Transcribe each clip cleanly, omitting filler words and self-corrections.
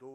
2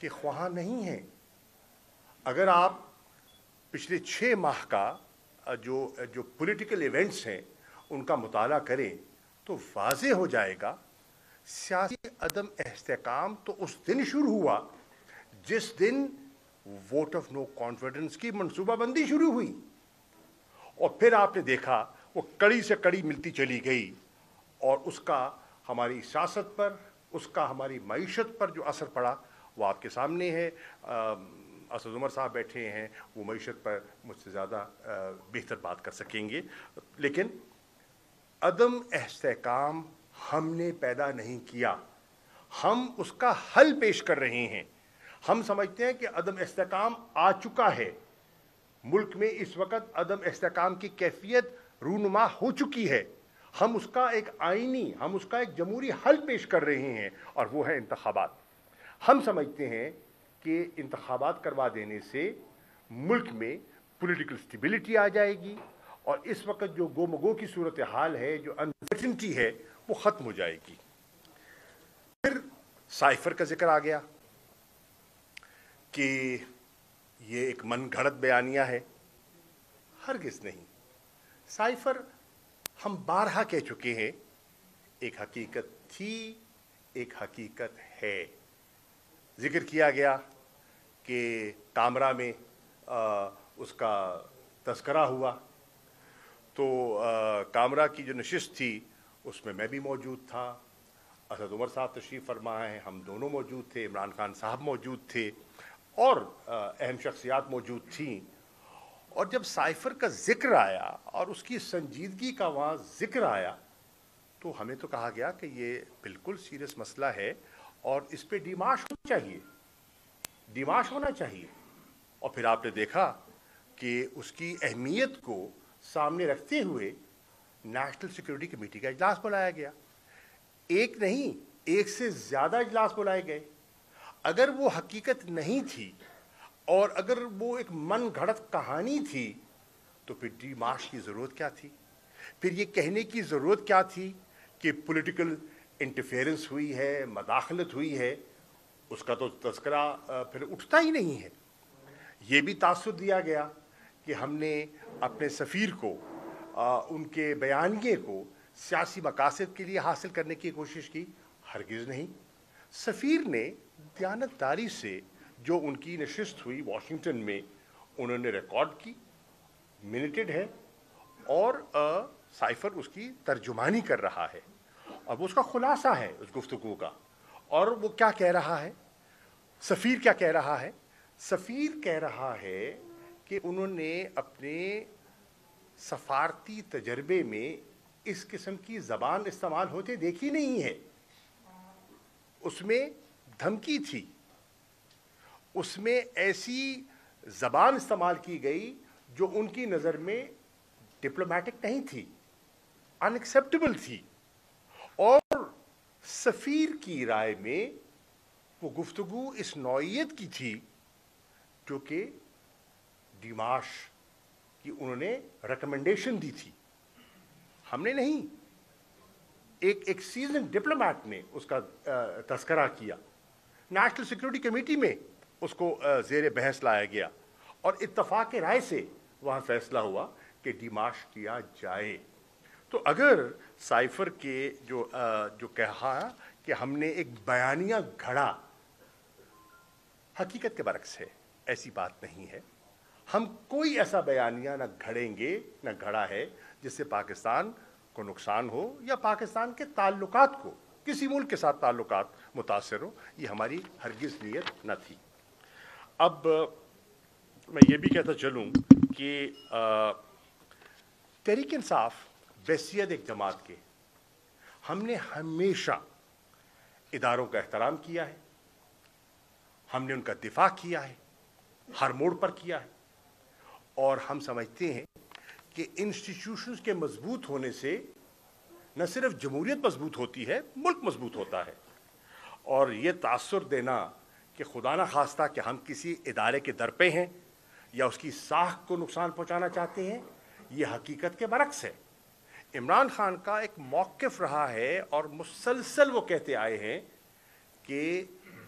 کے خواہاں نہیں ہیں. اگر آپ پچھلے 6 ماہ کا جو پولیٹیکل ایونٹس ہیں ان کا مطالعہ کریں تو واضح ہو جائے گا سیاسی عدم استحکام تو اس دن شروع ہوا جس دن ووٹ آف نو کانفیڈنس کی منصوبہ بندی شروع ہوئی، اور پھر آپ نے دیکھا وہ کڑی سے کڑی ملتی چلی گئی، اور اس کا ہماری سیاست پر، اس کا ہماری معیشت پر جو اثر پڑا وہ آپ کے سامنے ہے. اسد عمر صاحب بیٹھے ہیں، وہ معیشت پر مجھ سے زیادہ بہتر بات کر سکیں گے. لیکن عدم استحکام ہم نے پیدا نہیں کیا، ہم اس کا حل پیش کر رہے ہیں. ہم سمجھتے ہیں کہ عدم استحکام آ چکا ہے، ملک میں اس وقت عدم استحکام کی کیفیت رونما ہو چکی ہے. ہم اس کا ایک آئینی، ہم اس کا ایک جمہوری حل پیش کر رہے ہیں، اور وہ ہے انتخابات. ہم سمجھتے ہیں کہ انتخابات کروا دینے سے ملک میں پولیٹیکل سٹیبلٹی آ جائے گی، اور اس وقت جو گو مگو کی صورتحال ہے، جو انسرٹنٹی ہے، وہ ختم ہو جائے گی. پھر سائفر کا ذکر آ گیا کہ یہ ایک من گھڑت بیانیہ ہے. ہرگز نہیں. سائفر ہم بارہا کہہ چکے ہیں، ایک حقیقت تھی، ایک حقیقت ہے. ذکر کیا گیا کہ کامرہ میں اس کا تذکرہ ہوا، تو کامرہ کی جو نشست تھی اس میں بھی موجود تھا، اسد عمر صاحب تشریف فرما ہیں، ہم دونوں موجود تھے، عمران خان صاحب موجود تھے، اور اہم شخصیات موجود تھیں. اور جب سائفر کا ذکر آیا اور اس کی سنجیدگی کا وہاں ذکر آیا تو ہمیں تو کہا گیا کہ یہ بالکل سیریس مسئلہ ہے اور اس پہ ڈیمارش ہونا چاہیے، ڈیمارش ہونا چاہیے. اور پھر آپ نے دیکھا کہ اس کی اہمیت کو سامنے رکھتے ہوئے نیشنل سیکورٹی کمیٹی کا اجلاس بلایا گیا. ایک نہیں، ایک سے زیادہ اجلاس بلائے گئے. اگر وہ حقیقت نہیں تھی اور اگر وہ ایک من گھڑت کہانی تھی تو پھر ڈیمارش کی ضرورت کیا تھی؟ پھر یہ کہنے کی ضرورت کیا تھی کہ پولیٹیکل انٹرفیئرنس ہوئی ہے، مداخلت ہوئی ہے؟ اس کا تو تذکرہ پھر اٹھتا ہی نہیں ہے. یہ بھی تاثر دیا گیا کہ ہم نے اپنے سفیر کو، ان کے بیانیے کو سیاسی مقاصد کے لیے حاصل کرنے کی کوشش کی. ہرگز نہیں. سفیر نے دیانتداری سے جو ان کی نشست ہوئی واشنگٹن میں انہوں نے ریکارڈ کی، منٹڈ ہے، اور سائفر اس کی ترجمانی کر رہا ہے. اب اس کا خلاصہ ہے اس گفتگو کا. اور وہ کیا کہہ رہا ہے؟ سفیر کیا کہہ رہا ہے؟ سفیر کہہ رہا ہے کہ انہوں نے اپنے سفارتی تجربے میں اس قسم کی زبان استعمال ہوتے دیکھی نہیں ہے. اس میں دھمکی تھی، اس میں ایسی زبان استعمال کی گئی جو ان کی نظر میں ڈپلومیٹک نہیں تھی، ان ایکسیپٹیبل تھی. اور سفیر کی رائے میں وہ گفتگو اس نوعیت کی تھی جو کہ ڈیمارش کی انہوں نے ریکمنڈیشن دی تھی، ہم نے نہیں. ایک سیزن ڈپلومیٹ نے اس کا تذکرہ کیا. نیشنل سیکورٹی کمیٹی میں اس کو زیر بحث لایا گیا اور اتفاق رائے سے وہاں فیصلہ ہوا کہ ڈیمارش کیا جائے. تو اگر سائفر کے جو کہا کہ ہم نے ایک بیانیہ گھڑا، حقیقت کے برعکس ہے، ایسی بات نہیں ہے. ہم کوئی ایسا بیانیہ نہ گھڑیں گے، نہ گھڑا ہے جس سے پاکستان کو نقصان ہو یا پاکستان کے تعلقات کو، کسی ملک کے ساتھ تعلقات متاثر ہو. یہ ہماری ہرگز نیت نہ تھی. اب میں یہ بھی کہتا چلوں کہ تحریک انصاف بحیثیت ایک جماعت کے ہم نے ہمیشہ اداروں کا احترام کیا ہے، ہم نے ان کا دفاع کیا ہے، ہر موڑ پر کیا ہے. اور ہم سمجھتے ہیں کہ انسٹیٹیوشنز کے مضبوط ہونے سے نہ صرف جمہوریت مضبوط ہوتی ہے، ملک مضبوط ہوتا ہے. اور یہ تاثر دینا کہ خدا نہ خواستہ کہ ہم کسی ادارے کے در پہ ہیں یا اس کی ساکھ کو نقصان پہنچانا چاہتے ہیں، یہ حقیقت کے برعکس ہے. عمران خان کا ایک موقف رہا ہے اور مسلسل وہ کہتے آئے ہیں کہ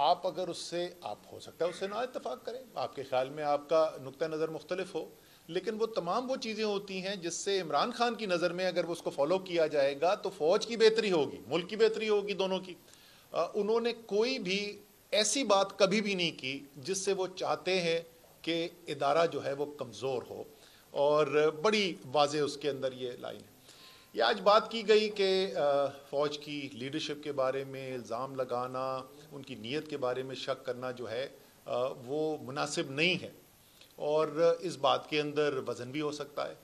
آپ اگر اس سے آپ ہو سکتا ہے اس سے نہ اتفاق کریں، آپ کے خیال میں آپ کا نقطہ نظر مختلف ہو، لیکن وہ تمام وہ چیزیں ہوتی ہیں جس سے عمران خان کی نظر میں اگر وہ اس کو فالو کیا جائے گا تو فوج کی بہتری ہوگی، ملک کی بہتری ہوگی، دونوں کی۔ انہوں نے کوئی بھی ایسی بات کبھی بھی نہیں کی جس سے وہ چاہتے ہیں کہ ادارہ جو ہے وہ کمزور ہو، اور بڑی واضح اس کے اندر یہ لائن ہے۔ یہ آج بات کی گئی کہ فوج کی لیڈرشپ کے بارے میں الزام لگانا، ان کی نیت کے بارے میں شک کرنا جو ہے وہ مناسب نہیں ہے، اور اس بات کے اندر وزن بھی ہو سکتا ہے۔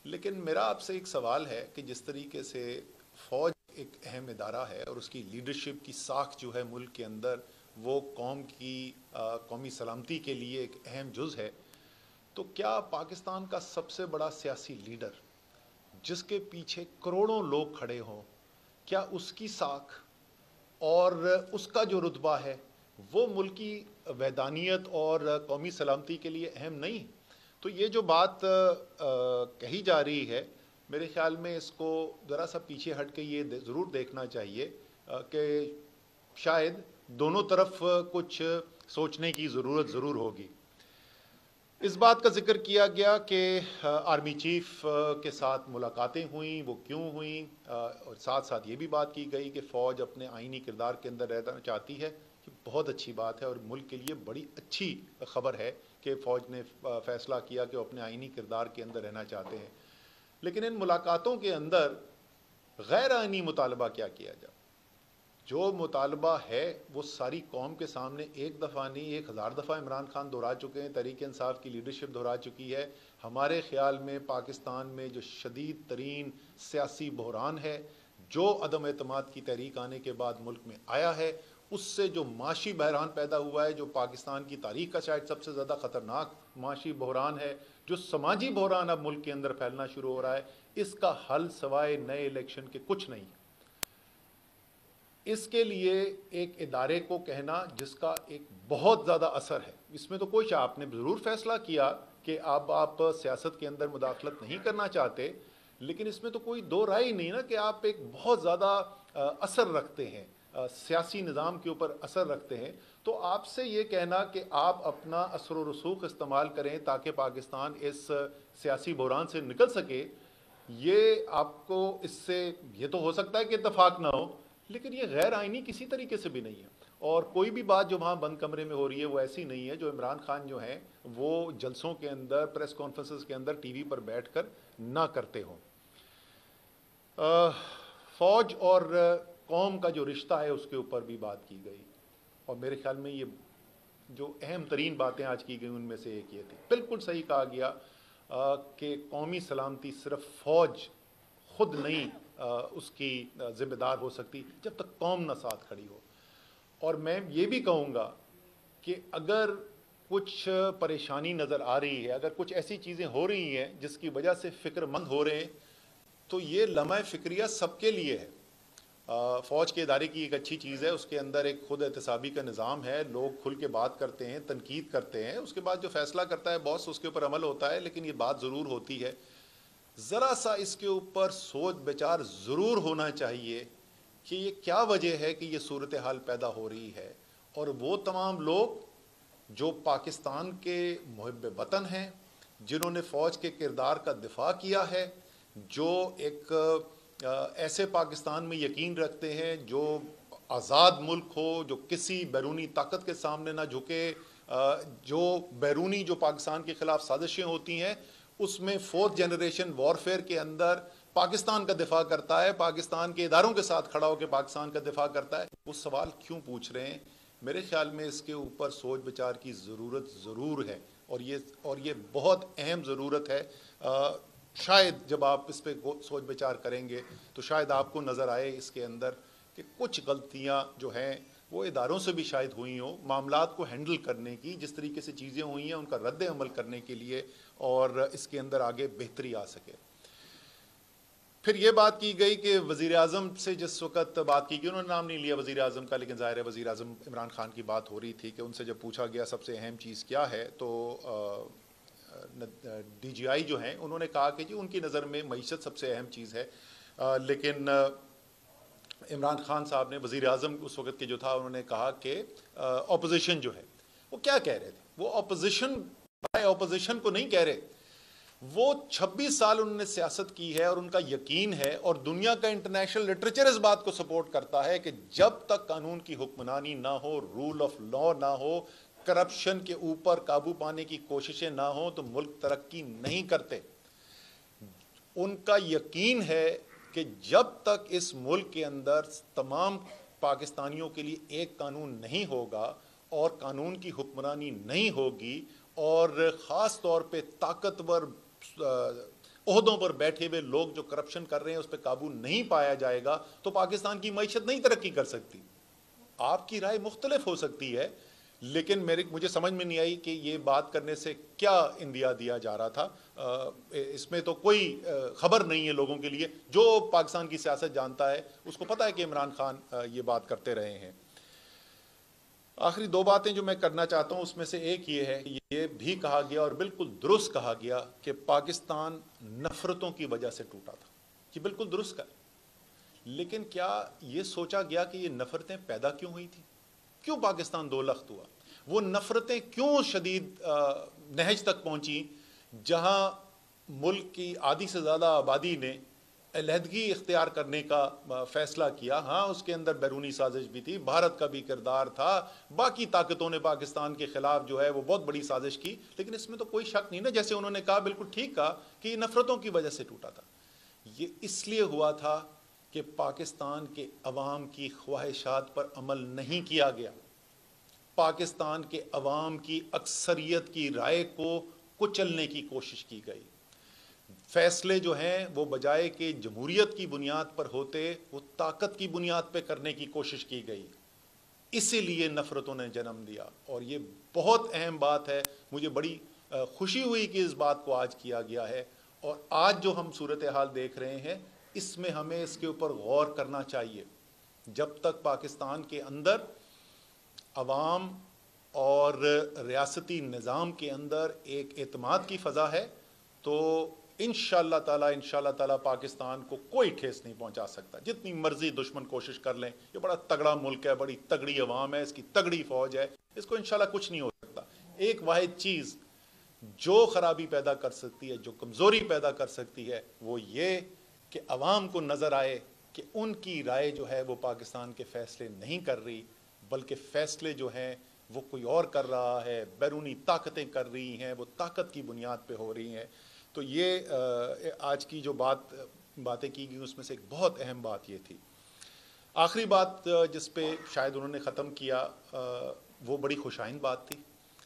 لیکن میرا آپ سے ایک سوال ہے کہ جس طریقے سے فوج ایک اہم ادارہ ہے اور اس کی لیڈرشپ کی ساکھ جو ہے ملک کے اندر وہ قوم کی قومی سلامتی کے لیے ایک اہم جز ہے، تو کیا پاکستان کا سب سے بڑا سیاسی لیڈر جس کے پیچھے کروڑوں لوگ کھڑے ہوں، کیا اس کی ساکھ اور اس کا جو رتبہ ہے وہ ملکی وحدانیت اور قومی سلامتی کے لیے اہم نہیں؟ تو یہ جو بات کہی جا رہی ہے، میرے خیال میں اس کو ذرا سا پیچھے ہٹ کے یہ ضرور دیکھنا چاہیے کہ شاید دونوں طرف کچھ سوچنے کی ضرورت ضرور ہوگی۔ اس بات کا ذکر کیا گیا کہ آرمی چیف کے ساتھ ملاقاتیں ہوئیں، وہ کیوں ہوئیں، اور ساتھ ساتھ یہ بھی بات کی گئی کہ فوج اپنے آئینی کردار کے اندر رہنا چاہتی ہے۔ یہ بہت اچھی بات ہے اور ملک کے لیے بڑی اچھی خبر ہے کہ فوج نے فیصلہ کیا کہ وہ اپنے آئینی کردار کے اندر رہنا چاہتے ہیں۔ لیکن ان ملاقاتوں کے اندر غیر آئینی مطالبہ کیا کیا جائے؟ جو مطالبہ ہے وہ ساری قوم کے سامنے ایک دفعہ نہیں 1000 دفعہ عمران خان دہرا چکے ہیں، تحریک انصاف کی لیڈرشپ دہرا چکی ہے۔ ہمارے خیال میں پاکستان میں جو شدید ترین سیاسی بحران ہے، جو عدم اعتماد کی تحریک آنے کے بعد ملک میں آیا ہے، اس سے جو معاشی بحران پیدا ہوا ہے، جو پاکستان کی تاریخ کا شاید سب سے زیادہ خطرناک معاشی بحران ہے، جو سماجی بحران اب ملک کے اندر پھیلنا شروع ہو رہا ہے، اس کا حل سوائے نئے الیکشن کے کچھ نہیں۔ اس کے لیے ایک ادارے کو کہنا جس کا ایک بہت زیادہ اثر ہے، اس میں تو کوئی آپ نے ضرور فیصلہ کیا کہ اب آپ سیاست کے اندر مداخلت نہیں کرنا چاہتے، لیکن اس میں تو کوئی دو رائے نہیں نا کہ آپ ایک بہت زیادہ اثر رکھتے ہیں، سیاسی نظام کے اوپر اثر رکھتے ہیں۔ تو آپ سے یہ کہنا کہ آپ اپنا اثر و رسوخ استعمال کریں تاکہ پاکستان اس سیاسی بحران سے نکل سکے، یہ آپ کو اس سے یہ تو ہو سکتا ہے کہ اتفاق نہ ہو، لیکن یہ غیر آئینی کسی طریقے سے بھی نہیں ہے۔ اور کوئی بھی بات جو وہاں بند کمرے میں ہو رہی ہے وہ ایسی نہیں ہے جو عمران خان جو ہیں وہ جلسوں کے اندر، پریس کانفرنسز کے اندر ٹی وی پر بیٹھ کر نہ کرتے ہوں۔ فوج اور قوم کا جو رشتہ ہے اس کے اوپر بھی بات کی گئی، اور میرے خیال میں یہ جو اہم ترین باتیں آج کی گئی ان میں سے ایک یہ تھی، بالکل صحیح کہا گیا کہ قومی سلامتی صرف فوج خود نہیں اس کی ذمہ دار ہو سکتی جب تک قوم نہ ساتھ کھڑی ہو۔ اور میں یہ بھی کہوں گا کہ اگر کچھ پریشانی نظر آ رہی ہے، اگر کچھ ایسی چیزیں ہو رہی ہیں جس کی وجہ سے فکر مند ہو رہے ہیں، تو یہ لمحہ فکریہ سب کے لیے ہے۔ فوج کے ادارے کی ایک اچھی چیز ہے، اس کے اندر ایک خود احتسابی کا نظام ہے، لوگ کھل کے بات کرتے ہیں، تنقید کرتے ہیں، اس کے بعد جو فیصلہ کرتا ہے باس اس کے اوپر عمل ہوتا ہے، لیکن یہ بات ضرور ہوتی ہے ذرا سا اس کے اوپر سوچ بچار ضرور ہونا چاہیے کہ یہ کیا وجہ ہے کہ یہ صورتحال پیدا ہو رہی ہے، اور وہ تمام لوگ جو پاکستان کے محب وطن ہیں، جنہوں نے فوج کے کردار کا دفاع کیا ہے، جو ایک ایسے پاکستان میں یقین رکھتے ہیں جو آزاد ملک ہو، جو کسی بیرونی طاقت کے سامنے نہ جھکے، جو بیرونی جو پاکستان کے خلاف سازشیں ہوتی ہیں اس میں فورتھ جنریشن وارفیئر کے اندر پاکستان کا دفاع کرتا ہے، پاکستان کے اداروں کے ساتھ کھڑا ہو کے پاکستان کا دفاع کرتا ہے، وہ سوال کیوں پوچھ رہے ہیں؟ میرے خیال میں اس کے اوپر سوچ بچار کی ضرورت ضرور ہے، اور یہ بہت اہم ضرورت ہے۔ شاید جب آپ اس پہ سوچ بچار کریں گے تو شاید آپ کو نظر آئے اس کے اندر کہ کچھ غلطیاں جو ہیں وہ اداروں سے بھی شاید ہوئی ہوں، معاملات کو ہینڈل کرنے کی جس طریقے سے چیزیں ہوئی ہیں ان کا رد عمل کرنے کے لیے، اور اس کے اندر آگے بہتری آ سکے۔ پھر یہ بات کی گئی کہ وزیر اعظم سے جس وقت بات کی گئی، انہوں نے نام نہیں لیا وزیر اعظم کا، لیکن ظاہر ہے وزیر اعظم عمران خان کی بات ہو رہی تھی کہ ان سے جب پوچھا گیا سب سے اہم چیز کیا ہے، تو ڈی جی آئی جو ہیں انہوں نے کہا کہ جی ان کی نظر میں معیشت سب سے اہم چیز ہے، لیکن عمران خان صاحب نے، وزیر اعظم اس وقت کے جو تھا، انہوں نے کہا کہ اپوزیشن جو ہے وہ کیا کہہ رہے تھے، وہ اپوزیشن کو نہیں کہہ رہے، وہ 26 سال انہوں نے سیاست کی ہے اور ان کا یقین ہے اور دنیا کا انٹرنیشنل لٹریچر اس بات کو سپورٹ کرتا ہے کہ جب تک قانون کی حکمرانی نہ ہو، رول آف لا نہ ہو، کرپشن کے اوپر قابو پانے کی کوششیں نہ ہوں تو ملک ترقی نہیں کرتے۔ ان کا یقین ہے کہ جب تک اس ملک کے اندر تمام پاکستانیوں کے لیے ایک قانون نہیں ہوگا اور قانون کی حکمرانی نہیں ہوگی اور خاص طور پہ طاقتور عہدوں پر بیٹھے ہوئے لوگ جو کرپشن کر رہے ہیں اس پہ قابو نہیں پایا جائے گا تو پاکستان کی معیشت نہیں ترقی کر سکتی۔ آپ کی رائے مختلف ہو سکتی ہے، لیکن مجھے سمجھ میں نہیں آئی کہ یہ بات کرنے سے کیا اندیا دیا جا رہا تھا۔ اس میں تو کوئی خبر نہیں ہے لوگوں کے لیے، جو پاکستان کی سیاست جانتا ہے اس کو پتہ ہے کہ عمران خان یہ بات کرتے رہے ہیں۔ آخری دو باتیں جو میں کرنا چاہتا ہوں اس میں سے ایک یہ ہے، یہ بھی کہا گیا اور بالکل درست کہا گیا کہ پاکستان نفرتوں کی وجہ سے ٹوٹا تھا، یہ بالکل درست کہا، لیکن کیا یہ سوچا گیا کہ یہ نفرتیں پیدا کیوں ہوئی تھی؟ کیوں پاکستان دو لخت ہوا؟ وہ نفرتیں کیوں شدید نہج تک پہنچی جہاں ملک کی آدھی سے زیادہ آبادی نے علیحدگی اختیار کرنے کا فیصلہ کیا؟ ہاں، اس کے اندر بیرونی سازش بھی تھی، بھارت کا بھی کردار تھا، باقی طاقتوں نے پاکستان کے خلاف جو ہے وہ بہت بڑی سازش کی، لیکن اس میں تو کوئی شک نہیں نا، جیسے انہوں نے کہا بالکل ٹھیک کہا کہ یہ نفرتوں کی وجہ سے ٹوٹا تھا۔ یہ اس لیے ہوا تھا کہ پاکستان کے عوام کی خواہشات پر عمل نہیں کیا گیا، پاکستان کے عوام کی اکثریت کی رائے کو کچلنے کی کوشش کی گئی۔ فیصلے جو ہیں وہ بجائے کہ جمہوریت کی بنیاد پر ہوتے، وہ طاقت کی بنیاد پہ کرنے کی کوشش کی گئی، اسی لیے نفرتوں نے جنم دیا۔ اور یہ بہت اہم بات ہے، مجھے بڑی خوشی ہوئی کہ اس بات کو آج کیا گیا ہے، اور آج جو ہم صورتحال دیکھ رہے ہیں اس میں ہمیں اس کے اوپر غور کرنا چاہیے۔ جب تک پاکستان کے اندر عوام اور ریاستی نظام کے اندر ایک اعتماد کی فضا ہے تو انشاءاللہ تعالیٰ پاکستان کو کوئی ٹھیس نہیں پہنچا سکتا، جتنی مرضی دشمن کوشش کر لیں۔ یہ بڑا تگڑا ملک ہے، بڑی تگڑی عوام ہے، اس کی تگڑی فوج ہے، اس کو انشاءاللہ کچھ نہیں ہو سکتا۔ ایک واحد چیز جو خرابی پیدا کر سکتی ہے، جو کمزوری پیدا کر سکتی ہے، وہ یہ کہ عوام کو نظر آئے کہ ان کی رائے جو ہے وہ پاکستان کے فیصلے نہیں کر رہی، بلکہ فیصلے جو ہیں وہ کوئی اور کر رہا ہے، بیرونی طاقتیں کر رہی ہیں، وہ طاقت کی بنیاد پہ ہو رہی ہیں۔ تو یہ آج کی جو باتیں کی گئی اس میں سے ایک بہت اہم بات یہ تھی۔ آخری بات جس پہ شاید انہوں نے ختم کیا وہ بڑی خوشائند بات تھی،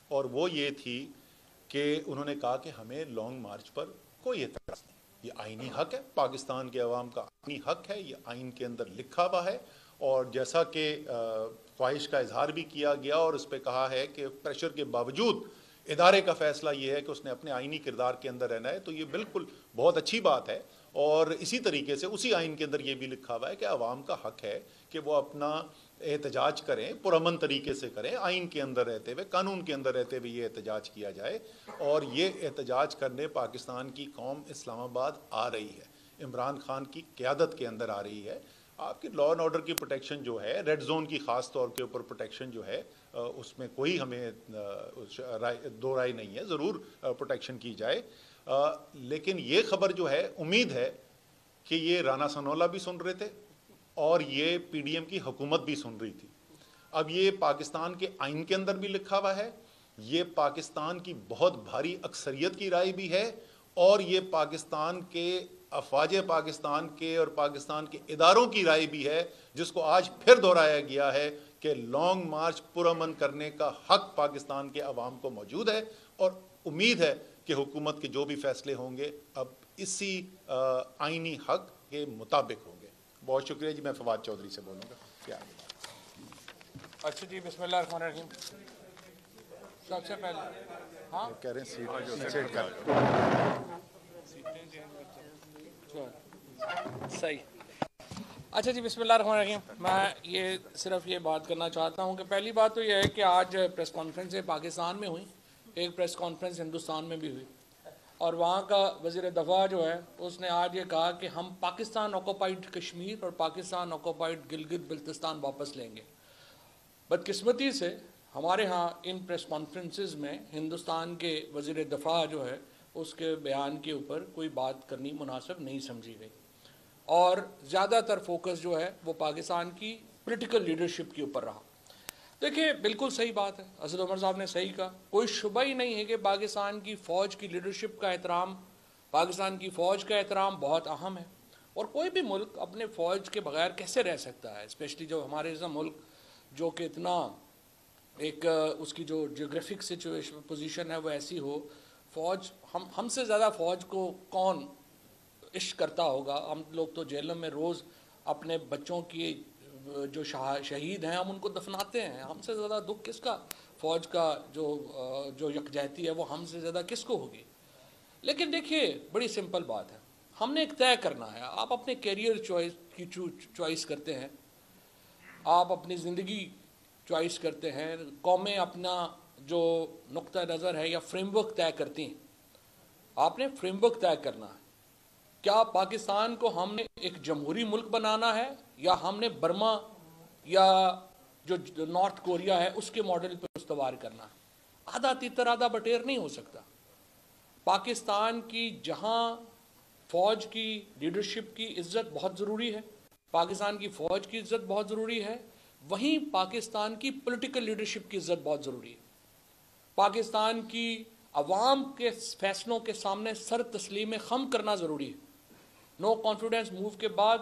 اور وہ یہ تھی کہ انہوں نے کہا کہ ہمیں لانگ مارچ پر کوئی اعتراض نہیں، یہ آئینی حق ہے، پاکستان کے عوام کا آئینی حق ہے، یہ آئین کے اندر لکھا ہوا ہے، اور جیسا کہ خواہش کا اظہار بھی کیا گیا اور اس پہ کہا ہے کہ پریشر کے باوجود ادارے کا فیصلہ یہ ہے کہ اس نے اپنے آئینی کردار کے اندر رہنا ہے، تو یہ بالکل بہت اچھی بات ہے۔ اور اسی طریقے سے اسی آئین کے اندر یہ بھی لکھا ہوا ہے کہ عوام کا حق ہے کہ وہ اپنا احتجاج کریں، پرامن طریقے سے کریں، آئین کے اندر رہتے ہوئے، قانون کے اندر رہتے ہوئے یہ احتجاج کیا جائے، اور یہ احتجاج کرنے پاکستان کی قوم اسلام آباد آ رہی ہے، عمران خان کی قیادت کے اندر آ رہی ہے۔ آپ کی لا اینڈ آرڈر کی پروٹیکشن جو ہے، ریڈ زون کی خاص طور کے اوپر پروٹیکشن جو ہے، اس میں کوئی ہمیں دو رائے نہیں ہے، ضرور پروٹیکشن کی جائے، لیکن یہ خبر جو ہے امید ہے کہ یہ رانا ثناءاللہ بھی سن رہے تھے اور یہ پی ڈی ایم کی حکومت بھی سن رہی تھی۔ اب یہ پاکستان کے آئین کے اندر بھی لکھا ہوا ہے، یہ پاکستان کی بہت بھاری اکثریت کی رائے بھی ہے، اور یہ پاکستان کے افواج پاکستان کے اور پاکستان کے اداروں کی رائے بھی ہے، جس کو آج پھر دہرایا گیا ہے کہ لانگ مارچ پرامن کرنے کا حق پاکستان کے عوام کو موجود ہے، اور امید ہے کہ حکومت کے جو بھی فیصلے ہوں گے اب اسی آئینی حق کے مطابق ہوں گے۔ بہت شکریہ جی، میں فواد چودھری سے بولوں گا۔ کیا اچھا جی، بسم اللہ الرحمن الرحیم۔ سب سے پہلے ہاں کہہ رہے ہیں سیٹ کر صحیح۔ اچھا جی، بسم اللہ الرحمن الرحیم۔ میں یہ صرف یہ بات کرنا چاہتا ہوں کہ پہلی بات تو یہ ہے کہ آج پریس کانفرنسیں پاکستان میں ہوئی، ایک پریس کانفرنس ہندوستان میں بھی ہوئی، اور وہاں کا وزیر دفاع جو ہے اس نے آج یہ کہا کہ ہم پاکستان آکوپائڈ کشمیر اور پاکستان آکوپائڈ گلگت بلتستان واپس لیں گے. بدقسمتی سے ہمارے ہاں ان پریس کانفرنسز میں ہندوستان کے وزیر دفاع جو ہے اس کے بیان کے اوپر کوئی بات کرنی مناسب نہیں سمجھی گئی، اور زیادہ تر فوکس جو ہے وہ پاکستان کی پولیٹیکل لیڈرشپ کے اوپر رہا. دیکھیں بالکل صحیح بات ہے، اسد عمر صاحب نے صحیح کہا، کوئی شبہ ہی نہیں ہے کہ پاکستان کی فوج کی لیڈرشپ کا احترام، پاکستان کی فوج کا احترام بہت اہم ہے. اور کوئی بھی ملک اپنے فوج کے بغیر کیسے رہ سکتا ہے، اسپیشلی جو ہمارے جیسا ملک جو کہ اتنا ایک اس کی جو جیوگرافک سچویشن پوزیشن ہے وہ ایسی ہو. فوج ہم سے زیادہ فوج کو کون عشق کرتا ہوگا؟ ہم لوگ تو جیلوں میں روز اپنے بچوں کی جو شہید ہیں ہم ان کو دفناتے ہیں. ہم سے زیادہ دکھ کس کا فوج کا جو یکجہتی ہے وہ ہم سے زیادہ کس کو ہوگی؟ لیکن دیکھیے بڑی سمپل بات ہے، ہم نے ایک طے کرنا ہے. آپ اپنے کیریئر چوائس کرتے ہیں، آپ اپنی زندگی چوائس کرتے ہیں، قومیں اپنا جو نقطہ نظر ہے یا فریم ورک طے کرتی ہیں. آپ نے فریم ورک طے کرنا ہے. کیا پاکستان کو ہم نے ایک جمہوری ملک بنانا ہے یا ہم نے برما یا جو نارتھ کوریا ہے اس کے ماڈل پہ استوار کرنا ہے؟ آدھا تیتر آدھا بٹیر نہیں ہو سکتا. پاکستان کی جہاں فوج کی لیڈرشپ کی عزت بہت ضروری ہے، پاکستان کی فوج کی عزت بہت ضروری ہے، وہیں پاکستان کی پولیٹیکل لیڈرشپ کی عزت بہت ضروری ہے. پاکستان کی عوام کے فیصلوں کے سامنے سر تسلیم خم کرنا ضروری ہے. نو کانفیڈنس موو کے بعد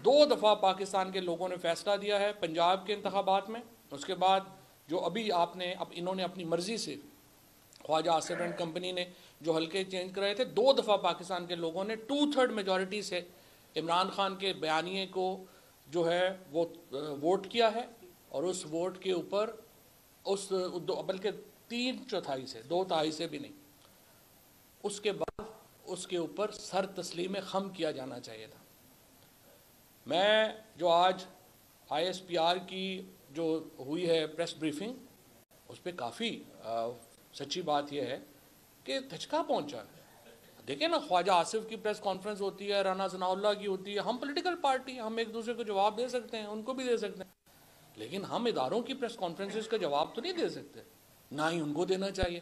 2 دفعہ پاکستان کے لوگوں نے فیصلہ دیا ہے پنجاب کے انتخابات میں. اس کے بعد جو ابھی انہوں نے اپنی مرضی سے خواجہ آصف اینڈ کمپنی نے جو حلقے چینج کرائے تھے، 2 دفعہ پاکستان کے لوگوں نے 2/3 میجورٹی سے عمران خان کے بیانیے کو جو ہے وہ ووٹ کیا ہے. اور اس ووٹ کے اوپر بلکہ 3/4 سے 2/3 سے بھی نہیں، اس کے بعد اس کے اوپر سر تسلیم خم کیا جانا چاہیے تھا. میں جو آج ISPR کی جو ہوئی ہے پریس بریفنگ، اس پہ کافی سچی بات یہ ہے کہ دھچکا پہنچا ہے. دیکھیں نا، خواجہ آصف کی پریس کانفرنس ہوتی ہے، رانا ثناء اللہ کی ہوتی ہے. ہم پولیٹیکل پارٹی، ہم ایک دوسرے کو جواب دے سکتے ہیں، ان کو بھی دے سکتے ہیں، لیکن ہم اداروں کی پریس کانفرنسز کا جواب تو نہیں دے سکتے، نہ ہی ان کو دینا چاہیے.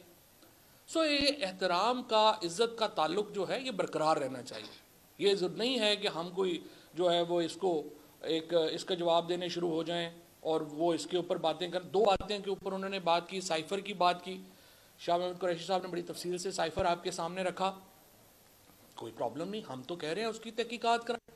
یہ احترام کا، عزت کا تعلق جو ہے یہ برقرار رہنا چاہیے. یہ ضرور نہیں ہے کہ ہم کوئی جو ہے وہ اس کا جواب دینے شروع ہو جائیں اور وہ اس کے اوپر باتیں کریں. 2 باتیں کے اوپر انہوں نے بات کی، سائفر کی بات کی. شاہ محمود قریشی صاحب نے بڑی تفصیل سے سائفر آپ کے سامنے رکھا. کوئی پرابلم نہیں، ہم تو کہہ رہے ہیں اس کی تحقیقات کریں.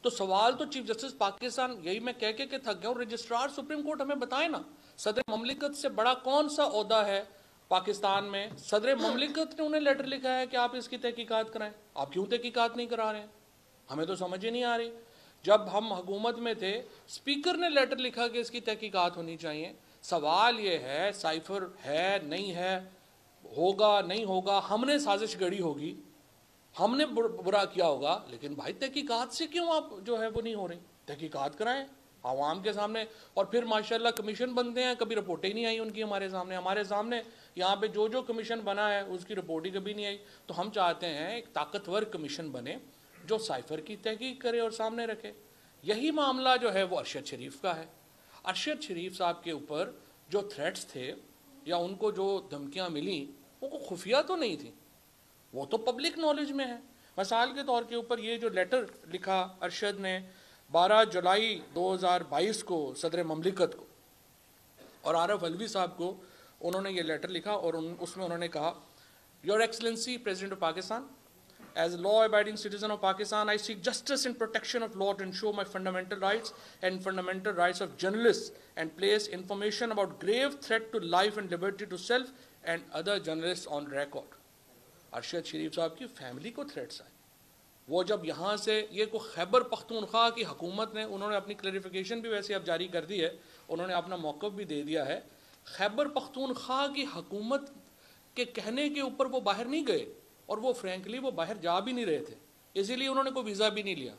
تو سوال تو چیف جسٹس پاکستان، یہی میں کہہ کے تھک گیا ہوں، رجسٹرار سپریم کورٹ ہمیں بتائیں نا، صدر مملکت سے بڑا کون سا عہدہ ہے پاکستان میں؟ صدر مملکت نے انہیں لیٹر لکھا ہے کہ آپ اس کی تحقیقات کرائیں. آپ کیوں تحقیقات نہیں کرا رہے ہیں؟ ہمیں تو سمجھ ہی نہیں آ رہی. جب ہم حکومت میں تھے، اسپیکر نے لیٹر لکھا کہ اس کی تحقیقات ہونی چاہیے. سوال یہ ہے سائفر ہے نہیں ہے، ہوگا نہیں ہوگا، ہم نے سازش گڑی ہوگی، ہم نے برا کیا ہوگا، لیکن بھائی تحقیقات سے کیوں آپ جو ہے وہ نہیں ہو رہی؟ تحقیقات کرائیں عوام کے سامنے. اور پھر ماشاءاللہ کمیشن بنتے ہیں، کبھی رپورٹیں نہیں آئی ان کی ہمارے سامنے یہاں پہ جو کمیشن بنا ہے اس کی رپورٹ ہی کبھی نہیں آئی. تو ہم چاہتے ہیں ایک طاقتور کمیشن بنے جو سائفر کی تحقیق کرے اور سامنے رکھے. یہی معاملہ جو ہے وہ ارشد شریف کا ہے. ارشد شریف صاحب کے اوپر جو تھریٹس تھے یا ان کو جو دھمکیاں ملیں وہ خفیہ تو نہیں تھیں، وہ تو پبلک نالج میں ہے. مثال کے طور کے اوپر یہ جو لیٹر لکھا ارشد نے 12 جولائی 2022 کو صدر مملکت کو اور عارف علوی صاحب کو، انہوں نے یہ لیٹر لکھا اور اس میں انہوں نے کہا، your excellency president of Pakistan, as a law-abiding citizen of Pakistan, I seek justice and protection of law to ensure my fundamental rights and fundamental rights of journalists and place information about grave threat to life and liberty to self and other journalists on record. Arshad Sharif صاحب کی family کو threats آئے. وہ جب یہاں سے یہ کو خیبر پختونخوا کی حکومت نے، انہوں نے اپنی کلیریفیکیشن بھی ویسے اب جاری کر دی ہے، انہوں نے اپنا موقف بھی دے دیا ہے. خیبر پختونخوا کی حکومت کے کہنے کے اوپر وہ باہر نہیں گئے، اور وہ فرینکلی وہ باہر جا بھی نہیں رہے تھے، اسی لیے انہوں نے کوئی ویزا بھی نہیں لیا.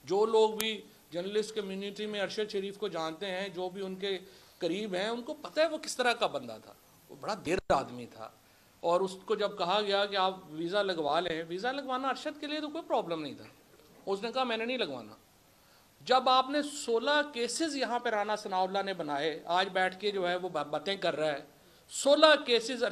جو لوگ بھی جرنلسٹ کمیونٹی میں ارشد شریف کو جانتے ہیں، جو بھی ان کے قریب ہیں، ان کو پتہ ہے وہ کس طرح کا بندہ تھا. وہ بڑا دیر آدمی تھا، اور اس کو جب کہا گیا کہ آپ ویزا لگوا لیں، ویزا لگوانا ارشد کے لیے تو کوئی پرابلم نہیں تھا، اس نے کہا میں نے نہیں لگوانا۔ جب آپ نے 16 کیسز یہاں پہ رانا ثناء اللہ نے بنائے، آج بیٹھ کے جو ہے وہ باتیں کر رہا ہے، 16 کیسز